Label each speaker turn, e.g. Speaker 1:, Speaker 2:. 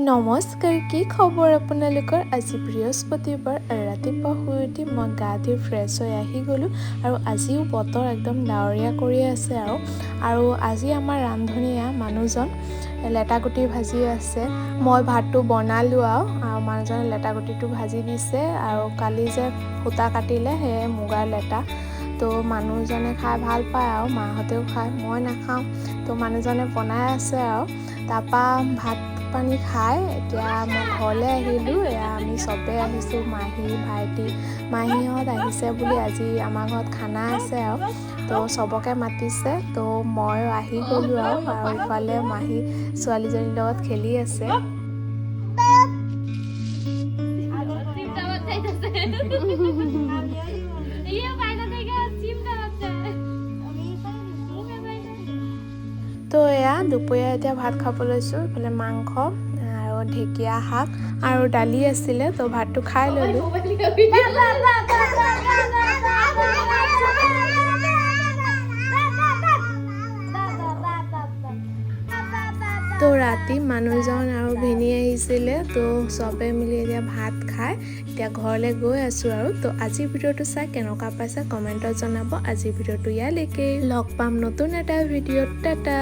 Speaker 1: নমস্কাৰ, কি খবৰ আপোনালোকৰ? আজি বৃহস্পতিবাৰ ৰাতিপুৱা শুই উঠি মই গা ধুই ফ্ৰেছ হৈ আহি গ'লোঁ আৰু আজিও বতৰ একদম ডাৱৰীয়া কৰি আছে আৰু আজি আমাৰ ৰান্ধনীয়া মানুহজন লেটাগুটি ভাজি আছে। মই ভাতটো বনালোঁ আৰু মানুহজনে লেটাগুটিটো ভাজি দিছে আৰু কালি যে সূতা কাটিলে সেয়ে মুগাৰ লেটা। তো মানুহজনে খাই ভাল পায় আৰু মাহঁতেও খায়, মই নাখাওঁ। তো মানুহজনে বনাই আছে আৰু তাৰপৰা ভাত পানী খাই এতিয়া মই ঘৰলৈ আহিলোঁ। আমি চবেই আহিছোঁ, মাহী ভাইটি মাহীহঁত আহিছে বুলি আজি আমাৰ ঘৰত খানা আছে আৰু তো চবকে মাতিছে। তো ময়ো আহি গ'লোঁ আৰু ইফালে মাহী ছোৱালীজনীৰ লগত খেলি আছে। তো এয়া দুপৰীয়া এতিয়া ভাত খাব লৈছোঁ। এইফালে মাংস আৰু ঢেকীয়া শাক আৰু দালি আছিলে, তো ভাতটো খাই ল'লোঁ। তো ৰাতি মানুহজন আৰু ভিনি আহিছিলে, তো চবে মিলি এতিয়া ভাত খাই এতিয়া ঘৰলৈ গৈ আছোঁ আৰু। তো আজিৰ ভিডিঅ'টো চাই কেনেকুৱা পাইছে কমেণ্টত জনাব। আজিৰ ভিডিঅ'টো ইয়ালৈকে, লগ পাম নতুন এটা ভিডিঅ'ত। টাটা।